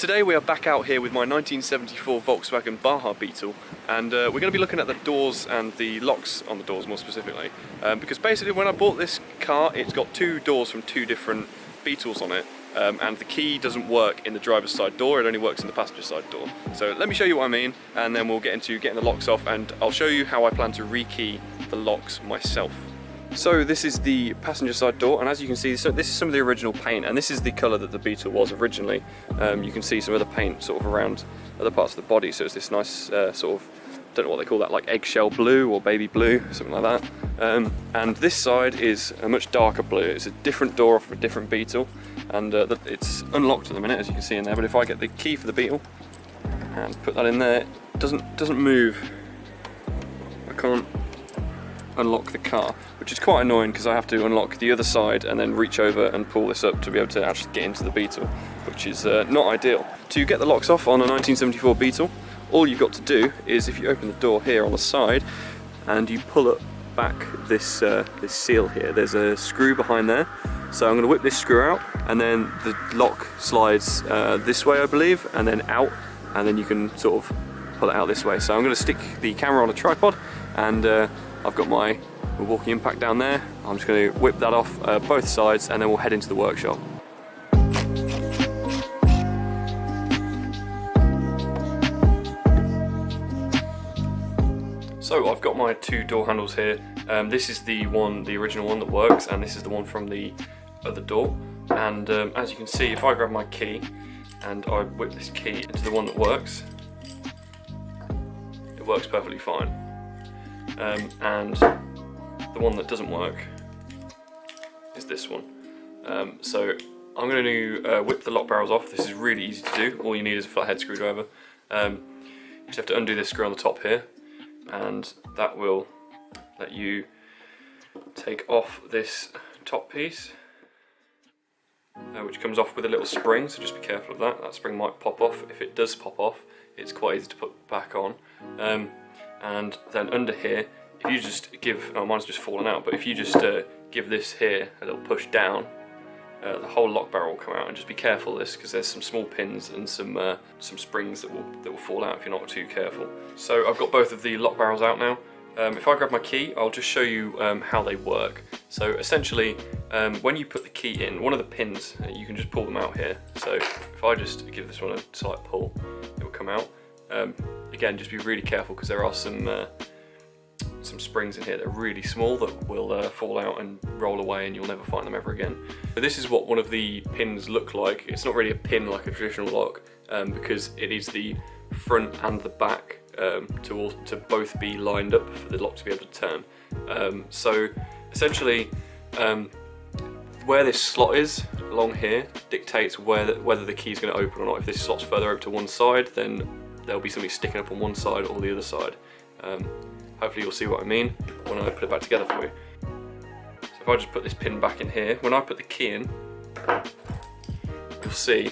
Today we are back out here with my 1974 Volkswagen Baja Beetle, and we're going to be looking at the doors and the locks on the doors more specifically, because basically when I bought this car it's got two doors from two different Beetles on it, and the key doesn't work in the driver's side door, it only works in the passenger side door. So let me show you what I mean, and then we'll get into getting the locks off, and I'll show you how I plan to rekey the locks myself. So this is the passenger side door, and as you can see, so this is some of the original paint, and this is the colour that the Beetle was originally. You can see some of the paint sort of around other parts of the body, so it's this nice sort of, don't know what they call that, like eggshell blue or baby blue, something like that. And this side is a much darker blue. It's a different door for a different Beetle, and it's unlocked at the minute, as you can see in there, but if I get the key for the Beetle and put that in there, it doesn't move. I can't unlock the car, which is quite annoying because I have to unlock the other side and then reach over and pull this up to be able to actually get into the Beetle, which is not ideal. To get the locks off on a 1974 Beetle, all you've got to do is, if you open the door here on the side and you pull up back this this seal here, there's a screw behind there, so I'm going to whip this screw out, and then the lock slides this way I believe, and then out, and then you can sort of pull it out this way. So I'm going to stick the camera on a tripod, and I've got my walking impact down there. I'm just going to whip that off both sides, and then we'll head into the workshop. So I've got my two door handles here. This is the original one that works, and this is the one from the other door. And as you can see, if I grab my key and I whip this key into the one that works, it works perfectly fine. And the one that doesn't work is this one. So I'm going to whip the lock barrels off. This is really easy to do. All you need is a flathead screwdriver. You just have to undo this screw on the top here, and that will let you take off this top piece, which comes off with a little spring, so just be careful of that. That spring might pop off. If it does pop off, it's quite easy to put back on. And then under here, if you just give, oh, mine's just fallen out, but if you just give this here a little push down, the whole lock barrel will come out. And just be careful of this, because there's some small pins and some springs that will fall out if you're not too careful. So I've got both of the lock barrels out now. If I grab my key, I'll just show you how they work. So essentially, when you put the key in, one of the pins, you can just pull them out here. So if I just give this one a slight pull, it will come out. Again, just be really careful, because there are some springs in here that are really small that will fall out and roll away, and you'll never find them ever again. So this is what one of the pins look like. It's not really a pin like a traditional lock, because it needs the front and the back to both be lined up for the lock to be able to turn. So essentially, where this slot is along here dictates whether the key is going to open or not. If this slot's further over to one side, then there'll be something sticking up on one side or the other side. Hopefully you'll see what I mean when I put it back together for you. So if I just put this pin back in here, when I put the key in, you'll see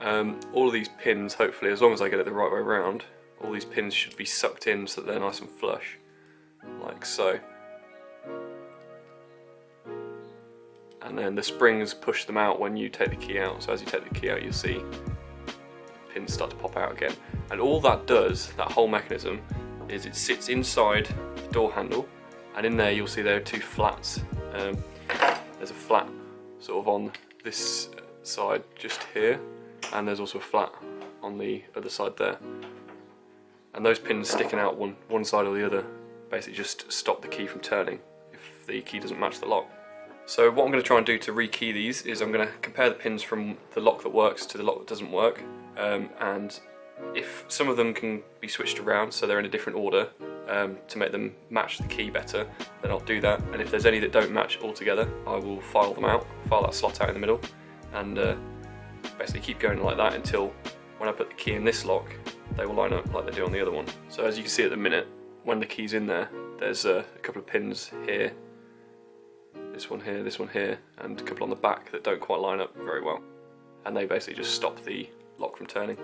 all of these pins, hopefully, as long as I get it the right way around, all these pins should be sucked in so that they're nice and flush, like so. And then the springs push them out when you take the key out, so as you take the key out, you'll see pins start to pop out again. And all that does, that whole mechanism, is it sits inside the door handle, and in there you'll see there are two flats. There's a flat sort of on this side just here, and there's also a flat on the other side there. And those pins sticking out one side or the other basically just stop the key from turning if the key doesn't match the lock. So what I'm going to try and do to rekey these is I'm going to compare the pins from the lock that works to the lock that doesn't work, and if some of them can be switched around so they're in a different order to make them match the key better, then I'll do that. And if there's any that don't match altogether, I will file them out, file that slot out in the middle, and basically keep going like that until when I put the key in this lock, they will line up like they do on the other one. So as you can see at the minute, when the key's in there, there's a couple of pins here, this one here, and a couple on the back that don't quite line up very well. And they basically just stop the lock from turning.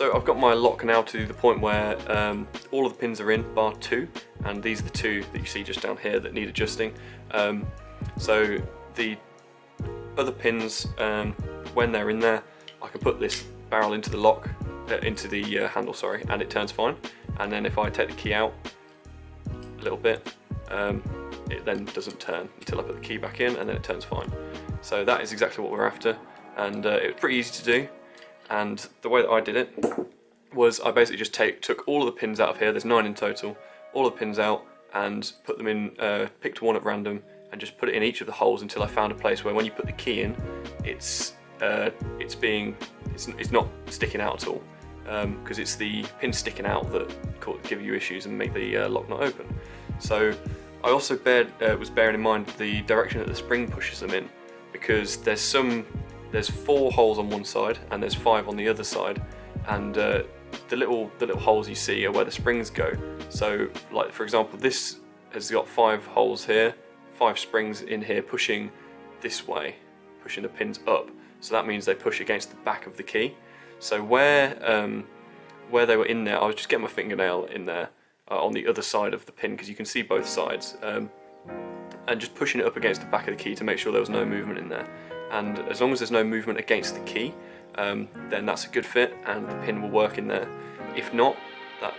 So I've got my lock now to the point where all of the pins are in, bar 2, and these are the 2 that you see just down here that need adjusting. So the other pins, when they're in there, I can put this barrel into the lock, into the handle, sorry, and it turns fine. And then if I take the key out a little bit, it then doesn't turn until I put the key back in, and then it turns fine. So that is exactly what we're after, and it was pretty easy to do. And the way that I did it was I basically just took all of the pins out of here, there's 9 in total, all the pins out, and put them in, picked one at random, and just put it in each of the holes until I found a place where when you put the key in, it's not sticking out at all, because it's the pins sticking out that give you issues and make the lock not open. So I also was bearing in mind the direction that the spring pushes them in, because there's 4 holes on one side and there's 5 on the other side, and the little holes you see are where the springs go. So, like for example, this has got 5 holes here, 5 springs in here pushing this way, pushing the pins up. So that means they push against the back of the key. So where they were in there, I was just getting my fingernail in there on the other side of the pin, because you can see both sides, and just pushing it up against the back of the key to make sure there was no movement in there. And as long as there's no movement against the key, then that's a good fit and the pin will work in there. If not,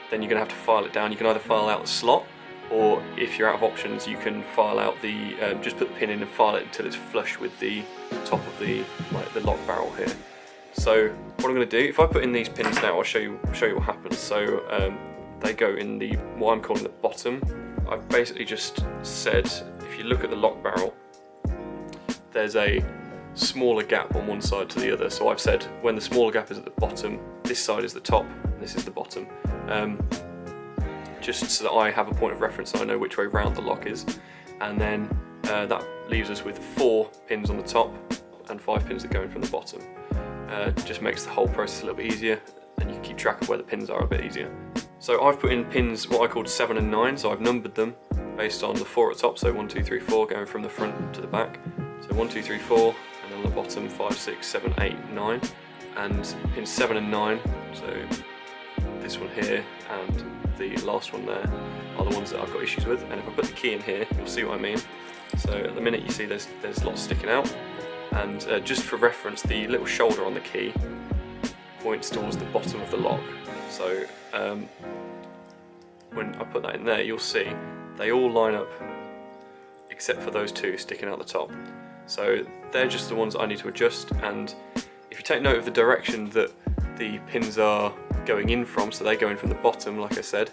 then you're going to have to file it down. You can either file out the slot, or if you're out of options, you can file out the, just put the pin in and file it until it's flush with the top of the lock barrel here. So what I'm going to do, if I put in these pins now, I'll show you what happens. So they go in what I'm calling the bottom. I've basically just said, if you look at the lock barrel, there's a smaller gap on one side to the other. So I've said when the smaller gap is at the bottom, this side is the top, and this is the bottom. Just so that I have a point of reference, so I know which way round the lock is. And then that leaves us with 4 pins on the top and 5 pins that go in from the bottom. Just makes the whole process a little bit easier, and you can keep track of where the pins are a bit easier. So I've put in pins, what I called 7 and 9, so I've numbered them based on the 4 at the top, so 1, 2, 3, 4, going from the front to the back. So 1, 2, 3, 4, and on the bottom 5, 6, 7, 8, 9. And pins 7 and 9, so this one here and the last one there, are the ones that I've got issues with. And if I put the key in here, you'll see what I mean. So at the minute you see there's lots sticking out, and just for reference, the little shoulder on the key points towards the bottom of the lock. So when I put that in there, you'll see they all line up except for those 2 sticking out the top. So they're just the ones I need to adjust, and if you take note of the direction that the pins are going in from, so they go in from the bottom like I said,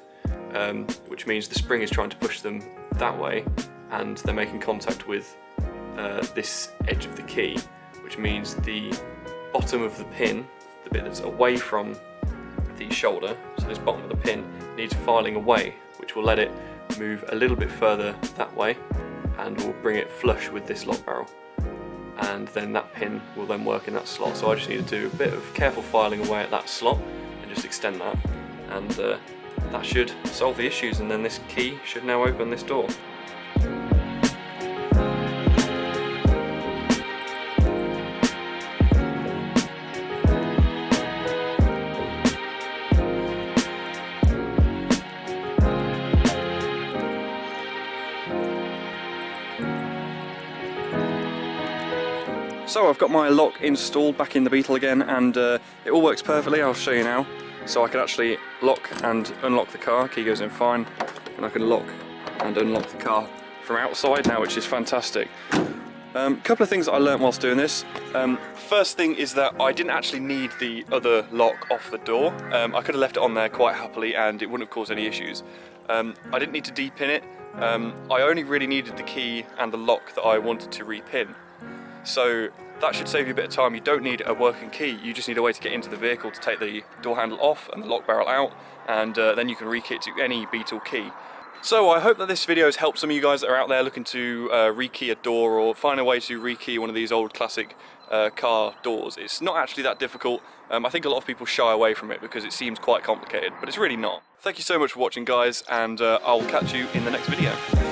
which means the spring is trying to push them that way, and they're making contact with this edge of the key, which means the bottom of the pin, the bit that's away from the shoulder, so this bottom of the pin, needs filing away, which will let it move a little bit further that way and will bring it flush with this lock barrel, and then that pin will then work in that slot. So I just need to do a bit of careful filing away at that slot and just extend that, and that should solve the issues, and then this key should now open this door. So I've got my lock installed back in the Beetle again, and it all works perfectly. I'll show you now. So I can actually lock and unlock the car, key goes in fine, and I can lock and unlock the car from outside now, which is fantastic. Couple of things that I learnt whilst doing this. First thing is that I didn't actually need the other lock off the door. I could have left it on there quite happily and it wouldn't have caused any issues. I didn't need to depin it. I only really needed the key and the lock that I wanted to repin. So that should save you a bit of time. You don't need a working key, you just need a way to get into the vehicle to take the door handle off and the lock barrel out, and then you can rekey it to any Beetle key. So I hope that this video has helped some of you guys that are out there looking to rekey a door or find a way to rekey one of these old classic car doors. It's not actually that difficult. I think a lot of people shy away from it because it seems quite complicated, but it's really not. Thank you so much for watching, guys, and I'll catch you in the next video.